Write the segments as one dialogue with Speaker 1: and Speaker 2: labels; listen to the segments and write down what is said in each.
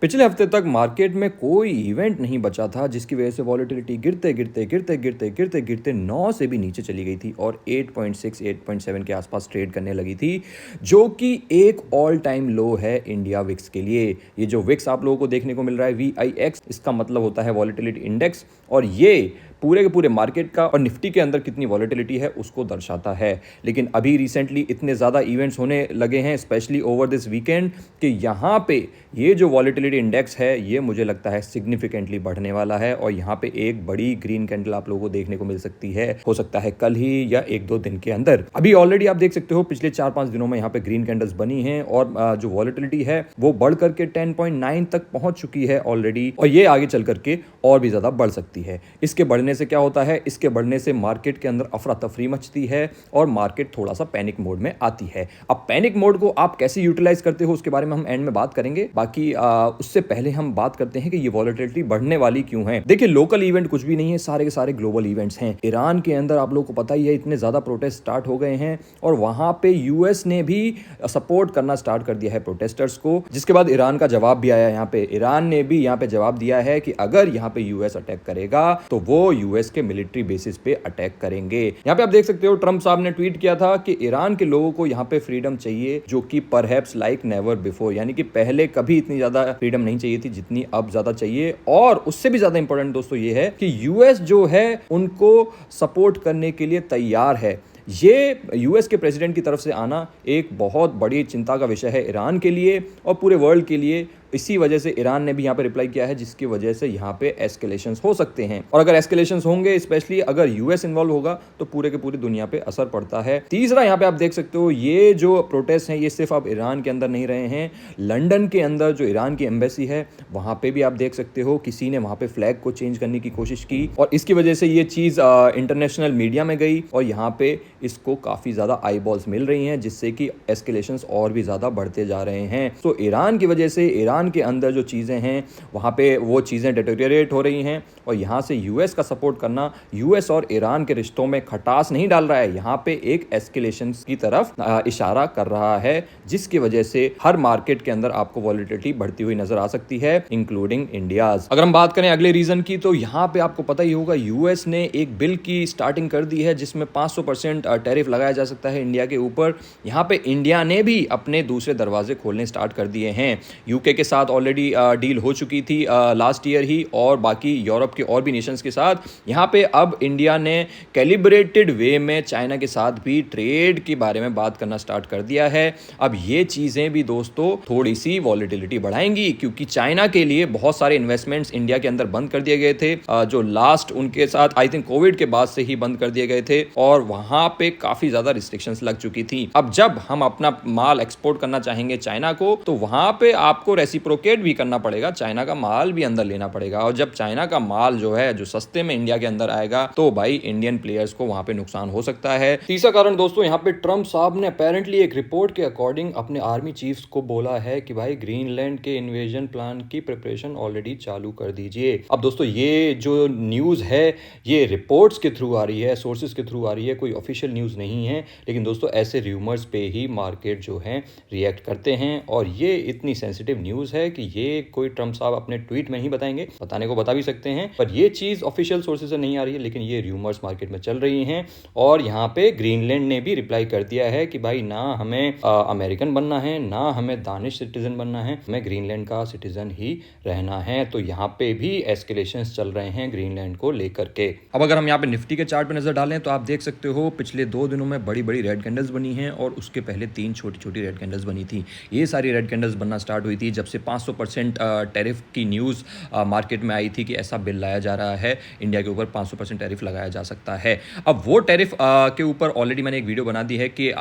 Speaker 1: पिछले हफ्ते तक मार्केट में कोई इवेंट नहीं बचा था जिसकी वजह से वॉलेटिलिटी गिरते 9 से भी नीचे चली गई थी और 8.6 8.7 के आसपास ट्रेड करने लगी थी, जो कि एक ऑल टाइम लो है इंडिया विक्स के लिए। ये जो विक्स आप लोगों को देखने को मिल रहा है VIX, इसका मतलब होता है वॉलेटिलिटी इंडेक्स, और ये पूरे के पूरे मार्केट का और निफ्टी के अंदर कितनी वॉलेटिलिटी है उसको दर्शाता है। लेकिन अभी रिसेंटली इतने ज़्यादा इवेंट्स होने लगे हैं, स्पेशली ओवर दिस वीकेंड, कि यहाँ पे ये जो वॉलेटिलिटी इंडेक्स है ये मुझे लगता है सिग्निफिकेंटली बढ़ने वाला है और यहाँ पे एक बड़ी ग्रीन कैंडल आप लोगों को देखने को मिल सकती है, हो सकता है कल ही या 1-2 दिन के अंदर। अभी ऑलरेडी आप देख सकते हो पिछले 4-5 दिनों में यहाँ पे ग्रीन कैंडल्स बनी हैं और जो वॉलेटिलिटी है वो बढ़ करके 10.9 तक पहुंच चुकी है ऑलरेडी, और ये आगे चल करके और भी ज़्यादा बढ़ सकती है। इसके बढ़ने से क्या होता है, इसके बढ़ने से मार्केट के अंदर अफरा तफरी मचती है और मार्केट थोड़ा सा पैनिक मोड में आती है। अब पैनिक मोड को आप कैसे यूटिलाइज करते हो उसके बारे में हम एंड में बात करेंगे। बाकी उससे पहले हम बात करते हैं कि ये वॉलेटिलिटी बढ़ने वाली क्यों है। देखिए, लोकल इवेंट कुछ भी नहीं है, सारे के सारे ग्लोबल इवेंट्स हैं। ईरान के अंदर आप लोगों को पता ही है इतने ज्यादा प्रोटेस्ट स्टार्ट हो गए हैं और वहां पे यूएस ने भी सपोर्ट करना स्टार्ट कर दिया है प्रोटेस्टर्स को, जिसके बाद ईरान का जवाब भी आया। यहाँ पे ईरान ने भी यहाँ पे जवाब दिया है कि अगर यहाँ पे यूएस अटैक करेगा तो वो यूएस के मिलिट्री बेसिस पे अटैक करेंगे। यहाँ पे आप देख सकते हो ट्रंप साहब ने ट्वीट किया था कि ईरान के लोगों को यहाँ पे फ्रीडम चाहिए, जो कि परहैप्स लाइक नेवर बिफोर, यानी कि पहले कभी इतनी ज्यादा फ्रीडम नहीं चाहिए थी जितनी अब ज्यादा चाहिए। और उससे भी ज्यादा इंपॉर्टेंट दोस्तों ये है कि यूएस जो है उनको सपोर्ट करने के लिए तैयार है। ये यूएस के प्रेसिडेंट की तरफ से आना एक बहुत बड़ी चिंता का विषय है ईरान के लिए और पूरे वर्ल्ड के लिए। इसी वजह से ईरान ने भी यहाँ पे रिप्लाई किया है, जिसकी वजह से यहाँ पे एस्केलेशंस हो सकते हैं, और अगर एस्केलेशंस होंगे, स्पेशली अगर यूएस इन्वॉल्व होगा, तो पूरे के पूरी दुनिया पे असर पड़ता है। तीसरा, यहाँ पे आप देख सकते हो ये जो प्रोटेस्ट हैं ये सिर्फ अब ईरान के अंदर नहीं रहे हैं, लंदन के अंदर जो ईरान की एम्बेसी है वहां पे भी आप देख सकते हो किसी ने वहां पे फ्लैग को चेंज करने की कोशिश की और इसकी वजह से ये चीज इंटरनेशनल मीडिया में गई और यहाँ पे इसको काफी ज्यादा आई बॉल्स मिल रही हैं, जिससे कि एस्केलेशंस और भी ज्यादा बढ़ते जा रहे हैं। तो ईरान की वजह से ईरान के अंदर जो चीज़ें हैं वहाँ पे वो चीज़ें डिटेरियोरेट हो रही हैं और यहाँ से यूएस का सपोर्ट करना यूएस और ईरान के रिश्तों में खटास नहीं डाल रहा है, यहाँ पे एक एस्केलेशन की तरफ इशारा कर रहा है, जिसकी वजह से हर मार्केट के अंदर आपको वॉलेटिलिटी बढ़ती हुई नजर आ सकती है, इंक्लूडिंग इंडियाज। अगर हम बात करें अगले रीजन की, तो यहाँ पे आपको पता ही होगा यूएस ने एक बिल की स्टार्टिंग कर दी है जिसमें 500% टैरिफ लगाया जा सकता है इंडिया के ऊपर। यहाँ पे इंडिया ने भी अपने दूसरे दरवाजे खोलने स्टार्ट कर दिए हैं। यूके के साथ ऑलरेडी डील हो चुकी थी लास्ट ईयर ही, और बाकी यूरोप के और भी नेशंस के साथ। यहाँ पे अब इंडिया ने कैलिब्रेटेड वे में चाइना के साथ भी ट्रेड के बारे में बात करना स्टार्ट कर दिया है। अब ये चीज़ें भी दोस्तों थोड़ी सी वॉलेटिलिटी बढ़ाएंगी, क्योंकि चाइना के लिए बहुत सारे इन्वेस्टमेंट्स इंडिया के अंदर बंद कर दिए गए थे, जो लास्ट उनके साथ आई थिंक कोविड के बाद से ही बंद कर दिए गए थे, और वहाँ पे काफ़ी ज़्यादा रिस्ट्रिक्शंस लग चुकी थी। अब जब हम अपना माल एक्सपोर्ट करना चाहेंगे चाइना को, तो वहाँ पे आपको रेसिप्रोकेट भी करना पड़ेगा, चाइना का माल भी अंदर लेना पड़ेगा, और जब चाइना का माल जो है जो सस्ते में इंडिया के अंदर आएगा तो भाई इंडियन प्लेयर्स को वहां पे नुकसान हो सकता है। तीसरा कारण दोस्तों, यहाँ पे ट्रम्प साहब ने अपेरेंटली एक रिपोर्ट के अकॉर्डिंग अपने आर्मी चीफ्स को बोला है कि भाई ग्रीनलैंड के इन्वेजन प्लान की प्रिपरेशन ऑलरेडी चालू कर दीजिए। अब दोस्तों ये जो न्यूज है ये रिपोर्ट्स के थ्रू आ रही है, सोर्सेज के थ्रू आ रही है, कोई ऑफिशियल न्यूज नहीं है, लेकिन दोस्तों ऐसे र्यूमर्स पे ही मार्केट जो है रिएक्ट करते हैं, और ये इतनी सेंसिटिव न्यूज है कि ये कोई ट्रम्प साहब अपने ट्वीट में नहीं बताएंगे, बताने को बता भी सकते हैं, पर ये चीज ऑफिशियल सोर्सेज से नहीं आ रही है, लेकिन ये र्यूमर्स मार्केट में चल रही हैं। और यहाँ पे ग्रीनलैंड ने भी रिप्लाई कर दिया है कि भाई ना हमें अमेरिकन बनना है, ना हमें दानिश सिटीजन बनना है, हमें ग्रीनलैंड का सिटीजन ही रहना है। तो यहाँ पे भी एस्केलेशंस चल रहे हैं ग्रीनलैंड को लेकर के। अब अगर हम यहाँ पे निफ्टी के चार्ट पे नजर डालें तो आप देख सकते हो पिछले 2 दिनों में बड़ी बड़ी रेड कैंडल्स बनी हैं और उसके पहले 3 छोटी छोटी रेड कैंडल्स बनी थी। ये सारी रेड कैंडल्स बनना स्टार्ट हुई थी जब से 500% टैरिफ की न्यूज़ मार्केट में आई थी कि ऐसा बिल लाया जा रहा है, इंडिया के ऊपर 500% टैरिफ लगाया जा सकता है। अब वो टैरिफ के ऊपर ऑलरेडी मैंने एक वीडियो बना दी है कि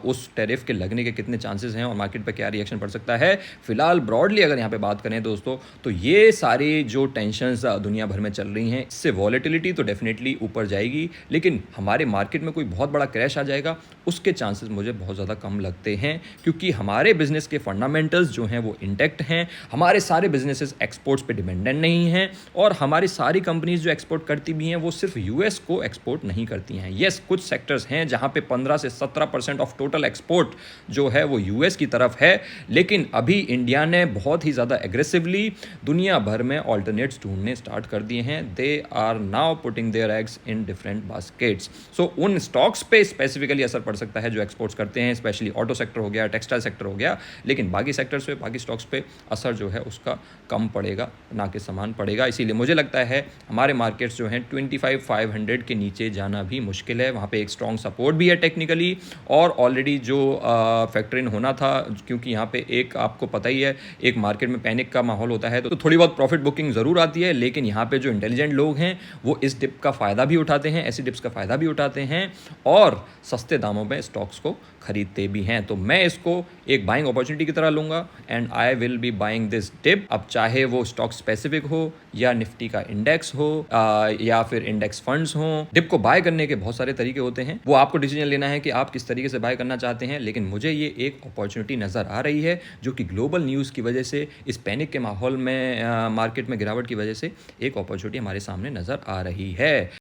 Speaker 1: उस टैरिफ के लगने के कितने चांसेस हैं और मार्केट पर क्या रिएक्शन पड़ सकता है। फिलहाल ब्रॉडली अगर यहाँ पे बात करें दोस्तों, तो ये सारी जो टेंशंस दुनिया भर में चल रही हैं, इससे वॉलेटिलिटी तो डेफिनेटली ऊपर जाएगी, लेकिन हमारे मार्केट में कोई बहुत बड़ा क्रैश आ जाएगा उसके चांसेस मुझे बहुत ज़्यादा कम लगते हैं, क्योंकि हमारे बिजनेस के फंडामेंटल्स जो हैं वो इंटैक्ट हैं, हमारे सारे बिजनेसेस एक्सपोर्ट्स पे डिपेंडेंट नहीं हैं और हमारी सारी कंपनीज जो एक्सपोर्ट करती भी हैं वो सिर्फ यूएस को एक्सपोर्ट नहीं करती हैं। यस, कुछ सेक्टर्स हैं जहां पे 15 से 17% ऑफ टोटल एक्सपोर्ट जो है वो यूएस की तरफ है, लेकिन अभी इंडिया ने बहुत ही ज़्यादा एग्रेसिवली दुनिया भर में ऑल्टरनेट्स ढूंढने स्टार्ट कर दिए हैं। They are now putting their eggs in different baskets. So उन स्टॉक्स पे स्पेसिफिकली असर पड़ सकता है जो एक्सपोर्ट्स करते हैं, स्पेशली ऑटो सेक्टर हो गया, टेक्सटाइल सेक्टर हो गया, लेकिन बाकी सेक्टर्स पे, बाकी स्टॉक्स पे असर जो है उसका कम पड़ेगा, ना कि समान पड़ेगा। इसीलिए मुझे लगता है हमारे मार्केट्स जो हैं 25,500 के नीचे जाना भी मुश्किल है। वहाँ पे एक स्ट्रॉन्ग सपोर्ट भी है टेक्निकली, और ऑलरेडी जो फैक्टर इन होना था, क्योंकि यहाँ पे एक आपको पता ही है एक मार्केट में पैनिक का माहौल होता है तो थोड़ी बहुत प्रॉफिट बुकिंग ज़रूर आती है, लेकिन यहाँ पे जो इंटेलिजेंट लोग हैं वो इस डिप का फ़ायदा भी उठाते हैं, ऐसी डिप्स का फ़ायदा भी उठाते हैं और सस्ते दामों में स्टॉक्स को खरीदते भी हैं। तो मैं इसको एक बाइंग अपॉर्चुनिटी की तरह लूँगा and I will be buying this dip. अब चाहे वो स्टॉक स्पेसिफिक हो या निफ्टी का इंडेक्स हो या फिर इंडेक्स फंड्स हो, डिप को बाय करने के बहुत सारे तरीके होते हैं, वो आपको डिसीजन लेना है कि आप किस तरीके से बाय करना चाहते हैं। लेकिन मुझे ये एक अपॉर्चुनिटी नज़र आ रही है जो कि ग्लोबल न्यूज़ की वजह से, इस पैनिक के माहौल में, मार्केट में गिरावट की वजह से एक अपॉर्चुनिटी हमारे सामने नज़र आ रही है।